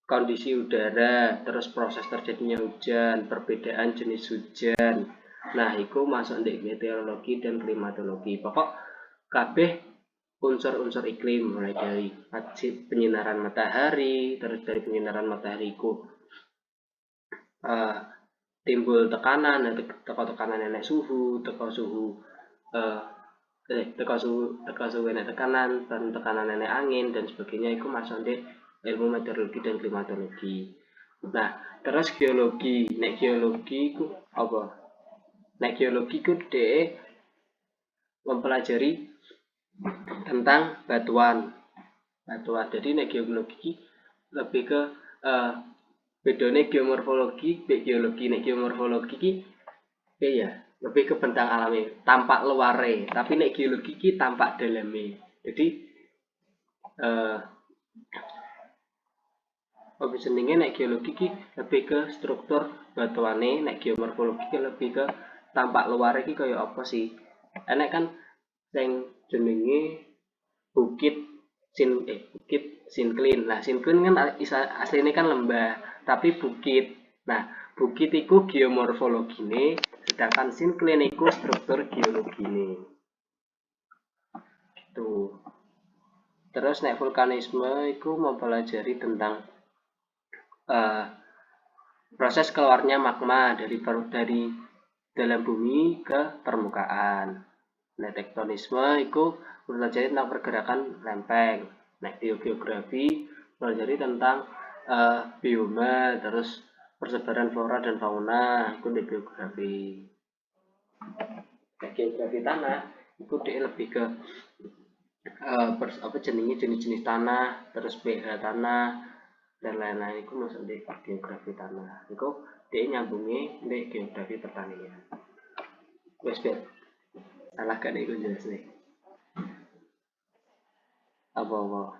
S1: kondisi udara, terus proses terjadinya hujan, perbedaan jenis hujan. Nah, itu masuk di meteorologi dan klimatologi. Pokok kabeh unsur-unsur iklim, mulai dari penyinaran matahari, terus dari penyinaran matahari itu timbul tekanan, tekanan nenek suhu, suhu nenek tekanan, dan tekanan nenek angin dan sebagainya itu masuk di ilmu meteorologi dan klimatologi. Nah, terus geologi, nek geologi itu apa? Nek geologi itu de mempelajari tentang batuan. Jadi nek geologi lebih ke bedone geomorfologi, geologi. Nek geomorfologi ki ya lebih ke bentang alami, tampak luare, tapi nek geologi ki tampak dalame. Jadi apa jenenge nek geologi ki lebih ke struktur batuane, nek geomorfologi ki lebih ke tampak luare ki kaya apa sih? Enek kan sing jenenge bukit sinkline. Nah, sinkline kan aslinya kan lembah, tapi bukit. Nah, bukit itu geomorfologine, sedangkan sinkline itu struktur geologine. Gitu. Terus nek vulkanisme itu mempelajari tentang proses keluarnya magma dari dalam bumi ke permukaan. Nah, tektonisme itu mempelajari tentang pergerakan lempeng. Nah, geografi mempelajari tentang bioma, terus persebaran flora dan fauna, itu di geografi. Nah, geografi tanah itu dia lebih ke jenis-jenis tanah, terus pH tanah dan lain-lain. Itu masuk di geografi tanah. Itu dia nyambungnya di geografi pertanian. Wes salah kan itu jelas nih. Apa?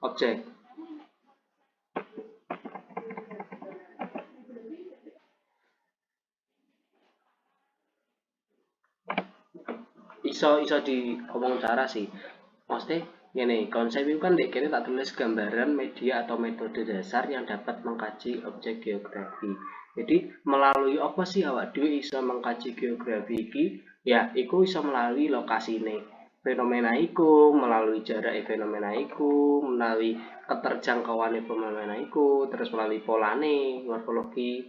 S1: Objek. Iso diomong cara sih. Maksudnya gini, konsep itu kan kini tak tulis gambaran media atau metode dasar yang dapat mengkaji objek geografi. Jadi melalui apa sih awak dhewe iso mengkaji geografi iki? Ya, iku iso melalui lokasine. Fenomena iku, melalui jarak fenomena iku, melalui keterjangkauan fenomena iku, terus melalui polane, morfologi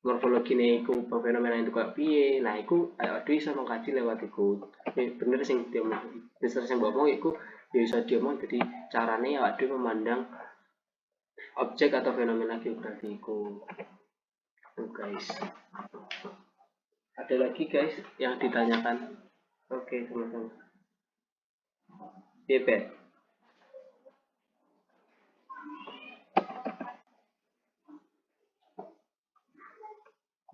S1: iku fenomena itu kayak piye. Nah, iku awak dhewe iso mengkaji lewat iku. Bener sing diomong. Bener sing ngomong iku ya iso diomong jadi carane awak dhewe memandang objek atau fenomena geografi iku. Guys. Ada lagi guys yang ditanyakan? Oke, teman-teman. Iya,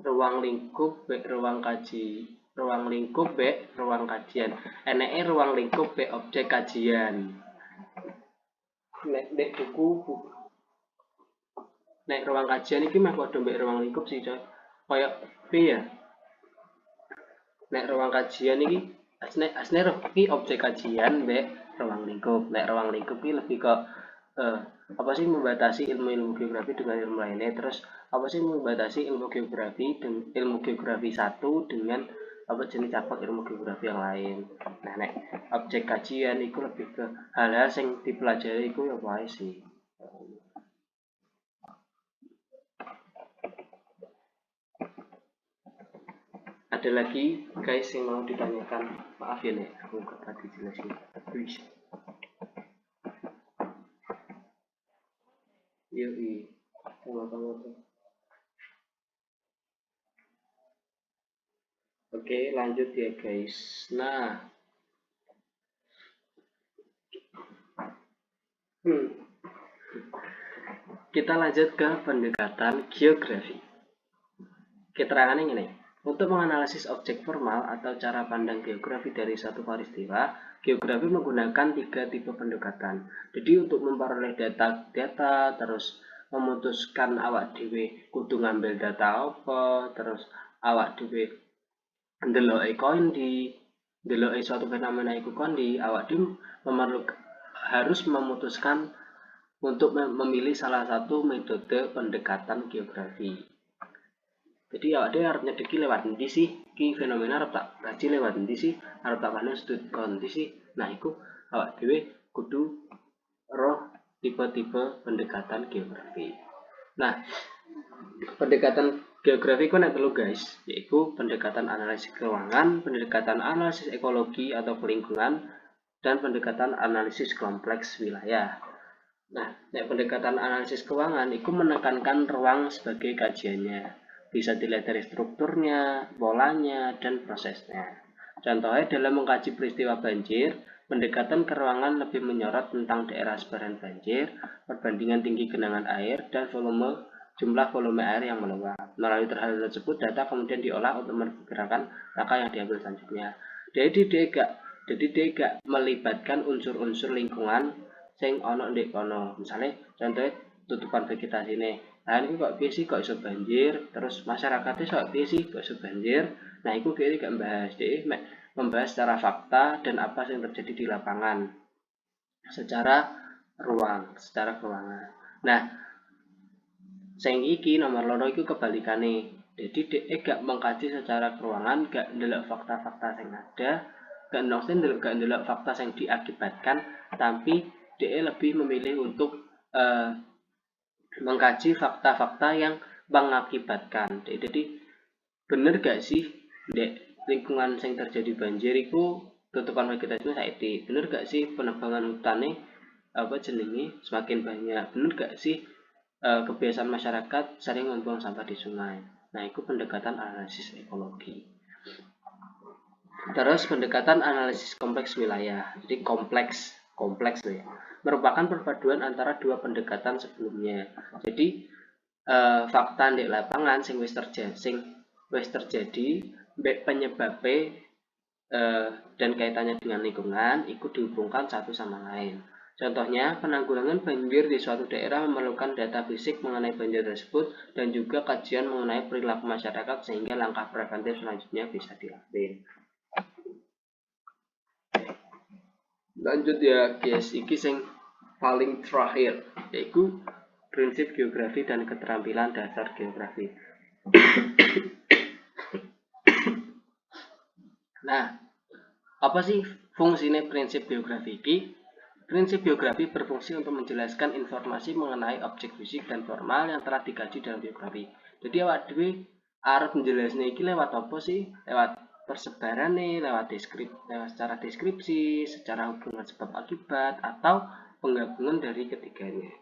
S1: ruang lingkup ruang kaji, ruang lingkup ruang kajian. Eneke ruang lingkup objek kajian. Nek ruang kajian iki mah padha mbek ruang lingkup sih, coy. Kaya piye ya? Nek ruang kajian iki asne iki objek kajian mbek ruang lingkup. Nek ruang lingkup iki lebih ke apa sih membatasi ilmu-ilmu geografi dengan ilmu lainnya, terus apa sih membatasi ilmu geografi satu dengan apa jenis cabang ilmu geografi yang lain. Nah, nek objek kajian itu lebih ke hal-hal yang dipelajari itu ya apa sih. Ada lagi guys yang mau ditanyakan? Maaf ya nih, aku nggak tadi jelasin. Yoi, sama-sama tuh. Oke, lanjut ya guys. Nah, kita lanjut ke pendekatan geografi. Keterangannya ini, untuk menganalisis objek formal atau cara pandang geografi dari satu peristiwa, geografi menggunakan 3 tipe pendekatan. Jadi untuk memperoleh data, terus memutuskan awak dhewe kudu ngambil data apa, terus awak dhewe ndeloke kondi, ndeloke suatu fenomena iku kondi, awak dhewe harus memutuskan untuk memilih salah satu metode pendekatan geografi. Jadi awak dhewe arep nyedeki lewat endi sih? Ki fenomena arep tak kaji lewat endi sih? Arep tak pandang sudut kondi sih? Nah, iku awak dhewe kudu roh tipe-tipe pendekatan geografi. Nah, pendekatan geografi itu ada guys, yaitu pendekatan analisis keuangan, pendekatan analisis ekologi atau lingkungan, dan pendekatan analisis kompleks wilayah. Nah, pendekatan analisis keuangan itu menekankan ruang sebagai kajiannya. Bisa dilihat dari strukturnya, polanya, dan prosesnya. Contohnya dalam mengkaji peristiwa banjir, pendekatan keruangan lebih menyorot tentang daerah sebaran banjir, perbandingan tinggi genangan air, dan jumlah volume air yang meluap. Melalui hal tersebut, data kemudian diolah untuk memperkirakan langkah yang diambil selanjutnya. Jadi dia gak melibatkan unsur-unsur lingkungan sing ono ndek kono. Misalnya contohnya tutupan vegetasi nih. Nah, ini kok piye sih kok iso banjir? Terus masyarakatnya kok piye sih kok iso banjir? Nah, itu kayaknya gak membahas. Dia membahas secara fakta dan apa yang terjadi di lapangan. Secara keuangan. Nah, sing iki nomor loro iku kebalikane. Jadi dia gak mengkaji secara keuangan, gak ndelok fakta-fakta yang ada, gak ndelok fakta yang diakibatkan, tapi dia lebih memilih untuk mengkaji fakta-fakta yang mengakibatkan. Jadi bener gak sih lingkungan yang terjadi banjir itu tutupan vegetasi saiki? Bener gak sih penebangan hutannya semakin banyak? Bener gak sih kebiasaan masyarakat sering membuang sampah di sungai? Nah, itu pendekatan analisis ekologi. Terus pendekatan analisis kompleks wilayah. Jadi kompleks ya, merupakan perpaduan antara dua pendekatan sebelumnya. Jadi fakta di lapangan sing wis terjadi penyebabnya dan kaitannya dengan lingkungan itu dihubungkan satu sama lain. Contohnya, penanggulangan banjir di suatu daerah memerlukan data fisik mengenai banjir tersebut dan juga kajian mengenai perilaku masyarakat sehingga langkah preventif selanjutnya bisa diambil. Lanjut ya guys, iki sing paling terakhir yaitu prinsip geografi dan keterampilan dasar geografi. Nah, apa sih fungsinya prinsip geografi ini? Prinsip geografi berfungsi untuk menjelaskan informasi mengenai objek fisik dan formal yang telah dikaji dalam geografi. Jadi awak dhewe arep menjelaskan iki lewat apa sih? Lewat persebaran nih, lewat secara deskripsi, secara hubungan sebab akibat, atau penggabungan dari ketiganya.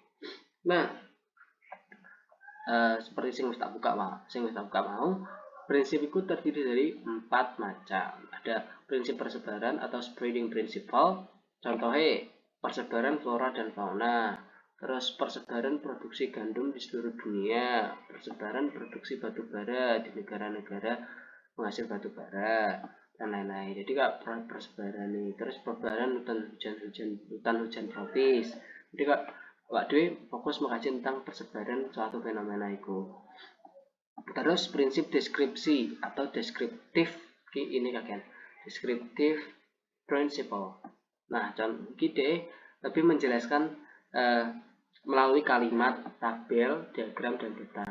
S1: Nah, seperti yang tak buka mau, prinsip itu terdiri dari 4 macam. Ada prinsip persebaran atau spreading principle, contohnya persebaran flora dan fauna, terus persebaran produksi gandum di seluruh dunia, persebaran produksi batu bara di negara-negara penghasil batu bara, dan lain-lain. Jadi kak persebaran nih, terus persebaran hutan hujan tropis. Jadi kak Dwi fokus mengkaji tentang persebaran suatu fenomena itu. Terus prinsip deskripsi atau deskriptif ini kakek, deskriptif principle. Nah, contoh ide lebih menjelaskan melalui kalimat, tabel, diagram, dan peta.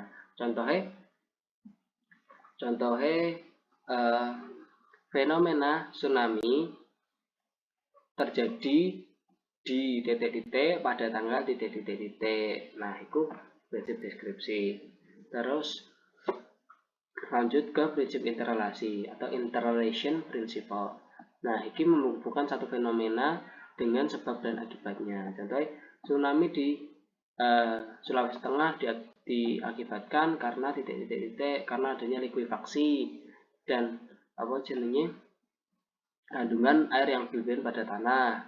S1: Contohnya fenomena tsunami terjadi di titik-titik pada tanggal titik-titik. Nah, itu prinsip deskripsi. Terus Lanjut ke prinsip interrelasi atau interrelation principle. Nah, ini menghubungkan satu fenomena dengan sebab dan akibatnya. Contohnya, tsunami di Sulawesi Tengah diakibatkan karena titik-titik karena adanya likuifaksi dan apa jenenge kandungan air yang berlebihan pada tanah.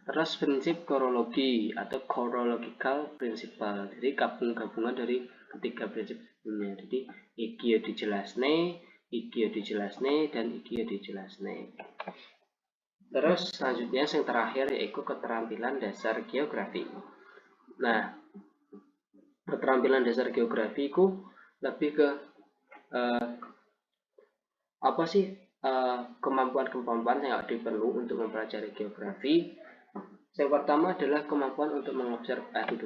S1: Terus prinsip korologi atau chorological principle. Jadi gabungan dari ketiga prinsip sebelumnya. Jadi iki dijelasne, iki dijelasne, dan iki dijelasne. Terus selanjutnya yang terakhir yaitu keterampilan dasar geografi. Nah, keterampilan dasar geografi itu lebih ke apa sih kemampuan-kemampuan yang diperlu untuk mempelajari geografi. Yang pertama adalah kemampuan untuk mengobservasi.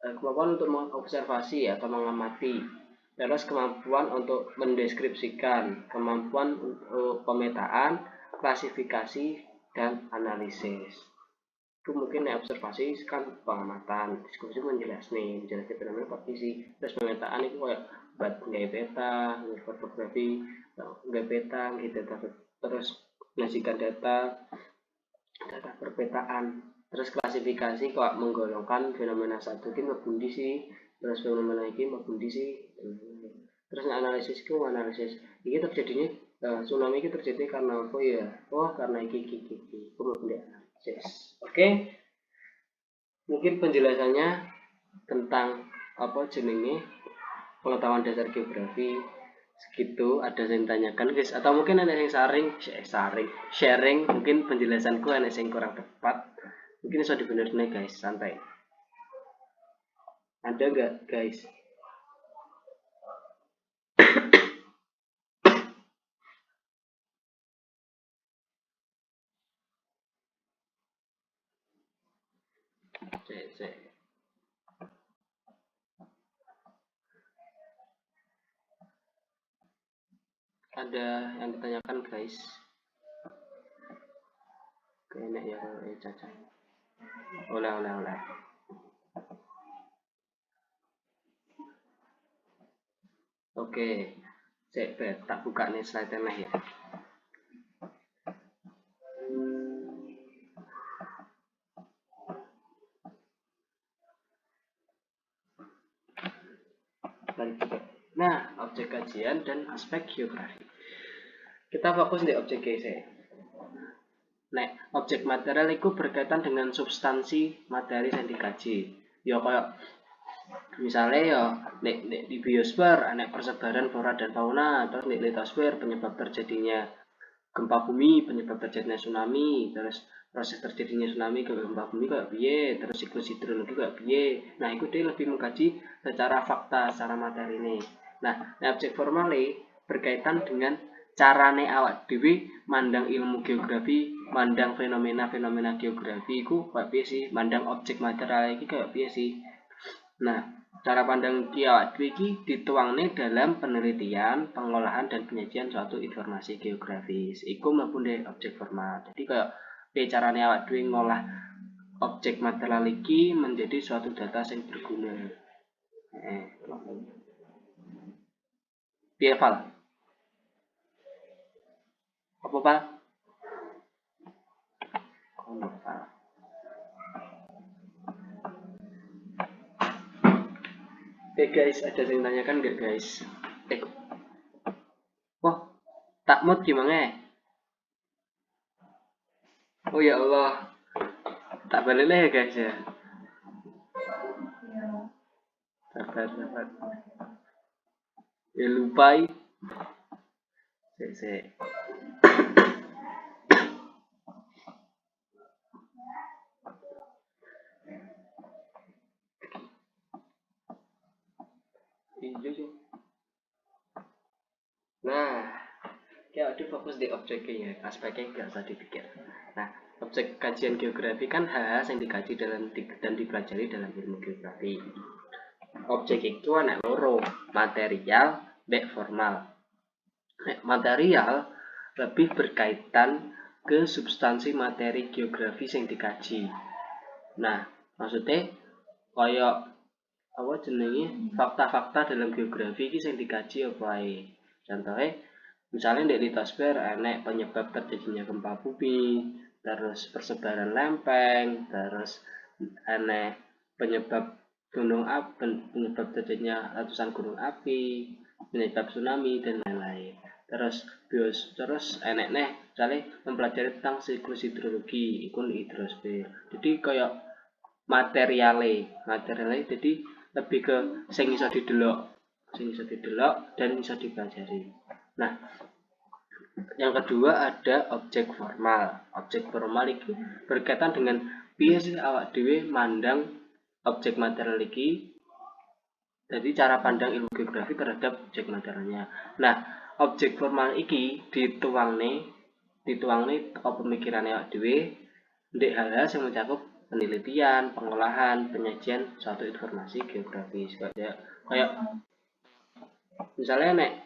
S1: Kemampuan untuk mengobservasi atau mengamati. Terus kemampuan untuk mendeskripsikan, kemampuan untuk pemetaan, klasifikasi, dan analisis. Itu mungkin observasi kan pengamatan, diskusi menjelaskan fenomena kondisi, terus pemetaan itu kayak buat nggak peta, fotografi, nggak peta, gitu, terus menyajikan data perpetaan, terus klasifikasi kok menggolongkan fenomena satu ini membundi sih, terus fenomena ini membundi sih, terus analisis ini terjadinya tsunami ini terjadi karena apa ya? Oh karena iki kemudian analisis. Oke. Mungkin penjelasannya tentang apa jenenge pengetahuan dasar geografi segitu. Ada yang tanyakan guys, atau mungkin ada yang sharing mungkin penjelasanku ada yang kurang tepat, mungkin bisa dibenerin guys, santai. Ada nggak guys? Ada yang ditanyakan guys? Kayaknya ya caca. Oleh. Oke, saya tak buka nih slide-nya ya. Nah, objek kajian dan aspek geografi. Kita fokus di objek GC. Nah, objek material itu berkaitan dengan substansi materi yang dikaji. Ya kayak misalnya ya di biosfer ada persebaran flora dan fauna, terus di litosfer penyebab terjadinya gempa bumi, penyebab terjadinya tsunami, terus proses terjadinya tsunami ke gempa bumi kayak piye, terus siklus hidrologi kayak piye. Nah, itu dia lebih mengkaji secara fakta, secara materi ini. Nah, objek formale berkaitan dengan carane awak dhewe mandang ilmu geografi, mandang fenomena-fenomena geografi iku kayak piye sih, mandang objek material iki kayak piye sih. Nah, cara pandang awak dhewe iki dituangne dalam penelitian, pengolahan dan penyajian suatu informasi geografis. Iku mlebu objek formal. Jadi kayak piye carane awak dhewe ngolah objek material iki menjadi suatu data yang berguna. Piye Val? Apa Val? Guys, ada yang tanyakan nggak guys? Wah, tak mood gimana? Oh ya Allah, tak balik ya guys ya. Sabar. Ya lupa. Sik. Nah, kayak fokus di objeknya, aspeknya nggak usah dipikir. Nah, objek kajian geografi kan hal-hal yang dikaji dan dipelajari dalam ilmu geografi. Objek itu anak loro, material, dan formal. Material lebih berkaitan ke substansi materi geografis yang dikaji. Nah, Maksudnya kaya apa jenenge fakta-fakta dalam geografi iki sing dikaji apa ae. Contohnya misalnya di litosfer enek penyebab terjadinya gempa bumi, terus persebaran lempeng, terus enek penyebab penyebab terjadinya ratusan gunung api, penyebab tsunami dan lain-lain. Terus enek nih misalnya mempelajari tentang siklus hidrologi, ikut hidrosfer. Jadi kayak materiale jadi lebih ke sing iso didelok dan bisa dipelajari. Nah, yang kedua ada objek formal. Objek formal itu berkaitan dengan piye sih awak dhewe mandang objek material iki. Jadi cara pandang ilmu geografi terhadap objek materialnya. Nah, objek formal iki dituangne teko pemikirannya awak dhewe ndek hal-hal yang mencakup penelitian, pengolahan, penyajian suatu informasi geografis. Kayak misalnya nek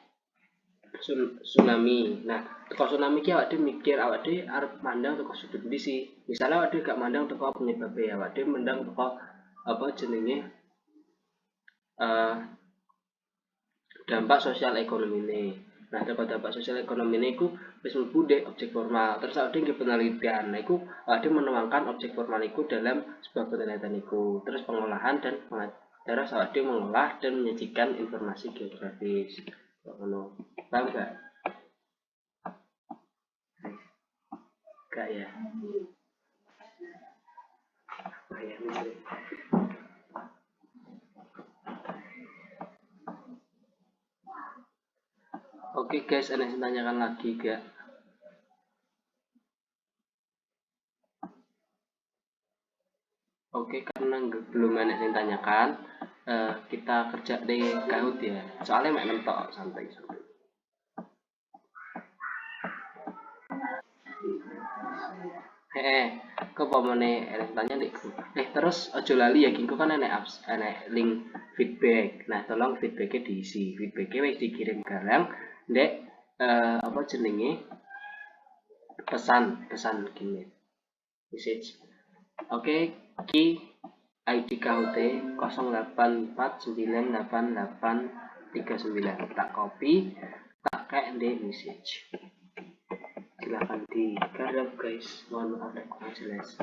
S1: tsunami. Nah, teko tsunami ki awake mikir awake arep mandang teko sudut ndi sih. Misalnya awake gak mandang teko penyebabnya, awake mandang teko apa jenenge dampak sosial ekonomi ini. Nah, dampak sosial ekonomi ini iku wis mlebu ndek objek formal. Terus awake nggih penelitian. Nah, iku awake menuangkan objek formal iku dalam sebuah penelitian iku. Terus pengolahan dan terus awake mengolah dan menyajikan informasi geografis. Ngono. Paham gak? Gak ya? Oke guys, ada yang tanyakan lagi gak? Oke, karena belum ada yang tanyakan, kita kerja di Kahoot ya. Soalnya mek nentok santai. Kok pamane tanya ndekku. Terus aja lali ya kingko kan enek link feedback. Nah, tolong feedbacknya diisi. Feedbacknya wis dikirim garang ndek apa jenenge? pesan gini. Message. Oke, ki ID KUT 08498839 tak copy, tak kayak di message. Silahkan digarap guys, mohon maaf ya kurang jelas.